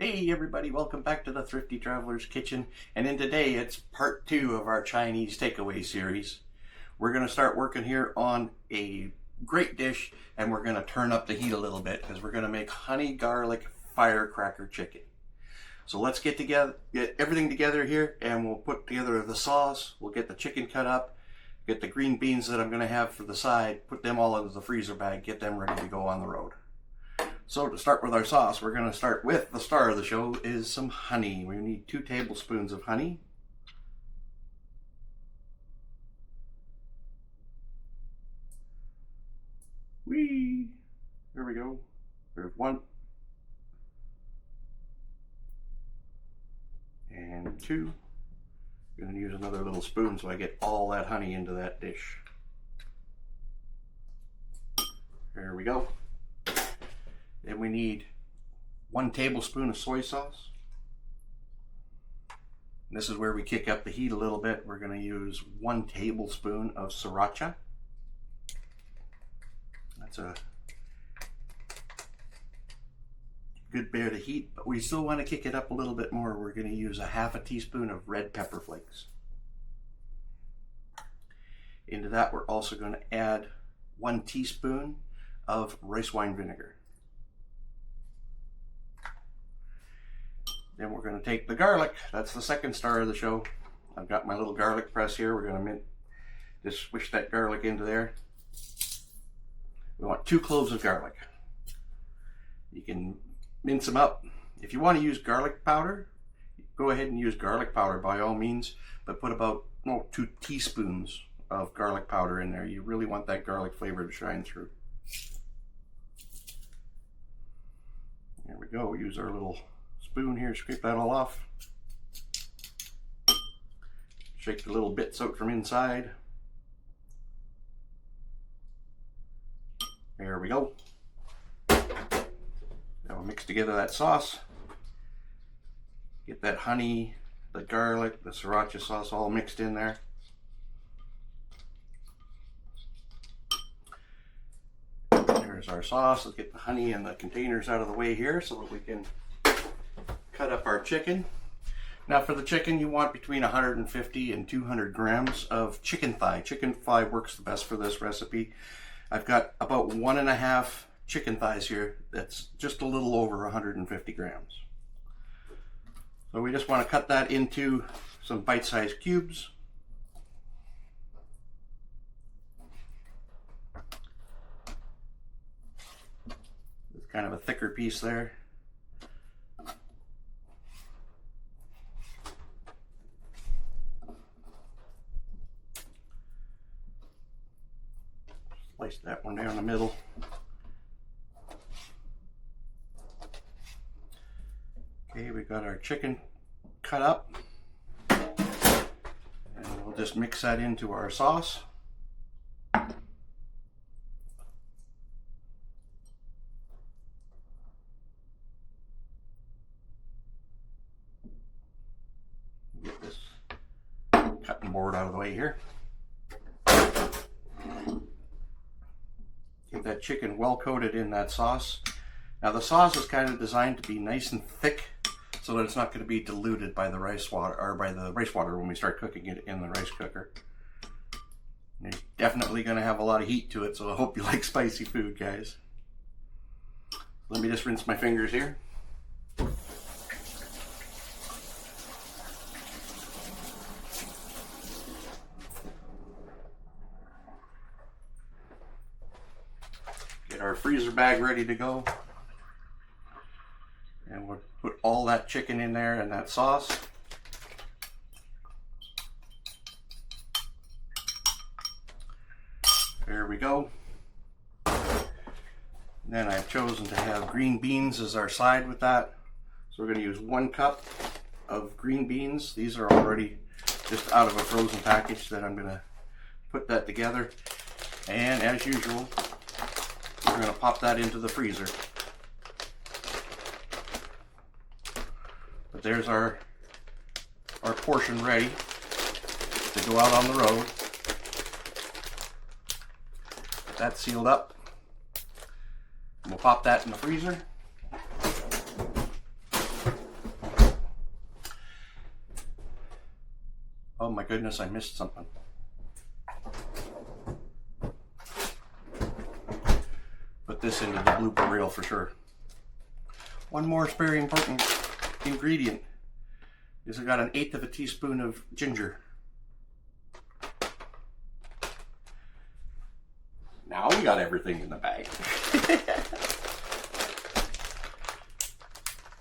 Hey everybody, welcome back to the Thrifty Traveler's Kitchen, and in today it's part 2 of our Chinese takeaway series. We're going to start working here on a great dish, and we're going to turn up the heat a little bit because we're going to make honey garlic firecracker chicken. So let's get everything together here, and we'll put together the sauce. We'll get the chicken cut up, get the green beans that I'm going to have for the side, put them all into the freezer bag, get them ready to go on the road. So to start with our sauce, we're going to start with the star of the show is some honey. We need 2 tablespoons of honey. There we go. There's 1. And 2. I'm going to use another little spoon so I get all that honey into that dish. There we go. Then we need 1 tablespoon of soy sauce. And this is where we kick up the heat a little bit. We're going to use 1 tablespoon of sriracha. That's a good bit of heat, but we still want to kick it up a little bit more. We're going to use a half a teaspoon of red pepper flakes. Into that, we're also going to add 1 teaspoon of rice wine vinegar. Then we're going to take the garlic. That's the second star of the show. I've got my little garlic press here. We're going to just swish that garlic into there. We want 2 cloves of garlic. You can mince them up. If you want to use garlic powder, go ahead and use garlic powder by all means, but put about 2 teaspoons of garlic powder in there. You really want that garlic flavor to shine through. There we go. We use our little spoon here, scrape that all off. Shake the little bits out from inside. There we go. Now we'll mix together that sauce. Get that honey, the garlic, the sriracha sauce all mixed in there. There's our sauce. Let's get the honey and the containers out of the way here so that we can cut up our chicken. Now for the chicken, you want between 150 and 200 grams of chicken thigh. Chicken thigh works the best for this recipe. I've got about 1.5 chicken thighs here. That's just a little over 150 grams. So we just want to cut that into some bite-sized cubes. It's kind of a thicker piece there. Slice that one down the middle. Okay, we got our chicken cut up, and we'll just mix that into our sauce. Get this cutting board out of the way here. Get that chicken well coated in that sauce. Now the sauce is kind of designed to be nice and thick so that it's not going to be diluted by the rice water, or by the rice water when we start cooking it in the rice cooker. And you're definitely going to have a lot of heat to it, so I hope you like spicy food, guys. Let me just rinse my fingers here. Get our freezer bag ready to go. And we'll put all that chicken in there and that sauce. There we go. And then I've chosen to have green beans as our side with that. So we're going to use 1 cup of green beans. These are already just out of a frozen package that I'm going to put that together. And as usual, we're going to pop that into the freezer. But there's our portion ready to go out on the road. Get that sealed up. And we'll pop that in the freezer. Oh my goodness, I missed something. Put this into the blooper reel for sure. One more very important ingredient is I got 1/8 of a teaspoon of ginger. Now we got everything in the bag.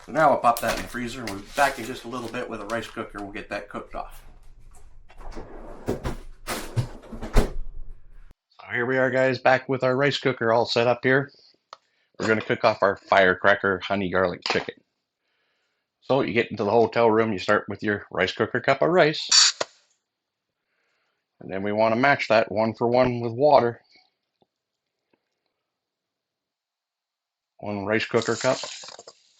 So now I'll pop that in the freezer and we'll be back in just a little bit with a rice cooker. We'll get that cooked off. So here we are, guys, back with our rice cooker all set up here. We're going to cook off our firecracker honey garlic chicken. So you get into the hotel room, you start with your rice cooker cup of rice. And then we want to match that 1 for 1 with water. 1 rice cooker cup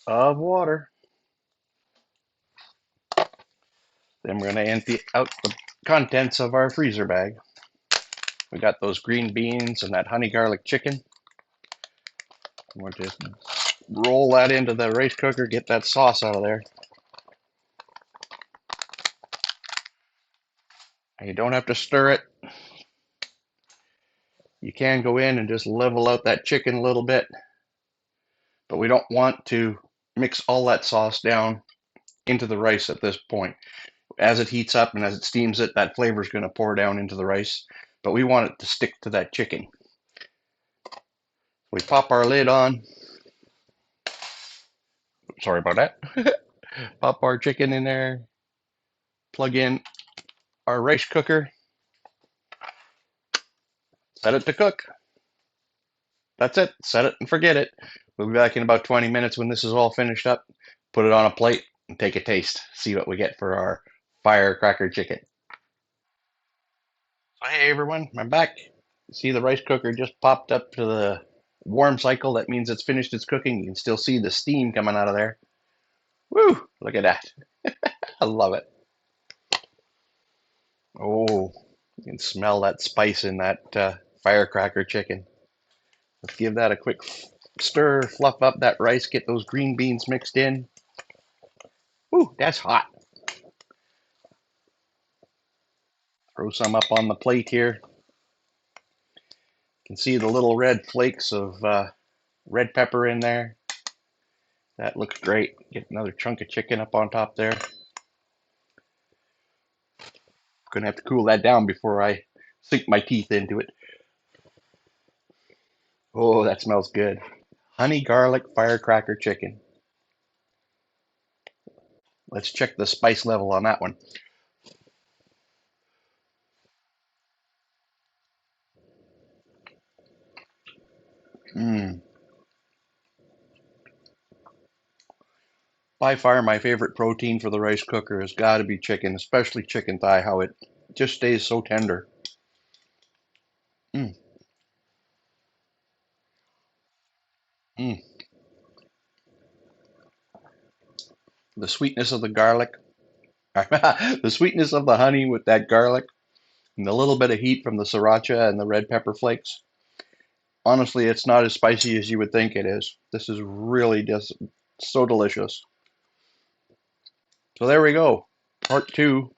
of water. Then we're going to empty out the contents of our freezer bag. We got those green beans and that honey garlic chicken. We'll just roll that into the rice cooker, get that sauce out of there. And you don't have to stir it. You can go in and just level out that chicken a little bit. But we don't want to mix all that sauce down into the rice at this point. As it heats up and as it steams it, that flavor is going to pour down into the rice. But we want it to stick to that chicken. We pop our lid on. Sorry about that. Pop our chicken in there. Plug in our rice cooker. Set it to cook. That's it. Set it and forget it. We'll be back in about 20 minutes when this is all finished up. Put it on a plate and take a taste. See what we get for our firecracker chicken. So hey everyone, I'm back. See the rice cooker just popped up to the warm cycle. That means it's finished its cooking. You can still see the steam coming out of there. Woo! Look at that. I love it. Oh, you can smell that spice in that firecracker chicken. Let's give that a quick stir, fluff up that rice, get those green beans mixed in. Ooh, that's hot. Throw some up on the plate here. You can see the little red flakes of red pepper in there. That looks great. Get another chunk of chicken up on top there. Gonna have to cool that down before I sink my teeth into it. Oh, that smells good. Honey garlic firecracker chicken. Let's check the spice level on that one. By far my favorite protein for the rice cooker has got to be chicken, especially chicken thigh, how it just stays so tender. Mm. Mm. The sweetness of the garlic, the sweetness of the honey with that garlic, and a little bit of heat from the sriracha and the red pepper flakes. Honestly, it's not as spicy as you would think it is. This is really just so delicious. So there we go. Part 2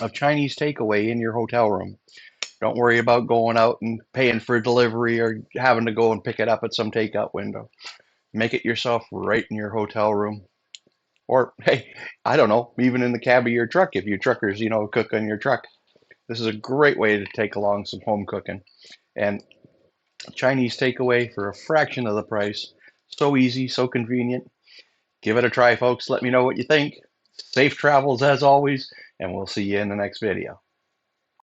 of Chinese takeaway in your hotel room. Don't worry about going out and paying for delivery or having to go and pick it up at some takeout window. Make it yourself right in your hotel room. Or, hey, I don't know, even in the cab of your truck if you truckers, cook on your truck. This is a great way to take along some home cooking. And Chinese takeaway for a fraction of the price. So easy, so convenient. Give it a try, folks. Let me know what you think. Safe travels as always, and we'll see you in the next video.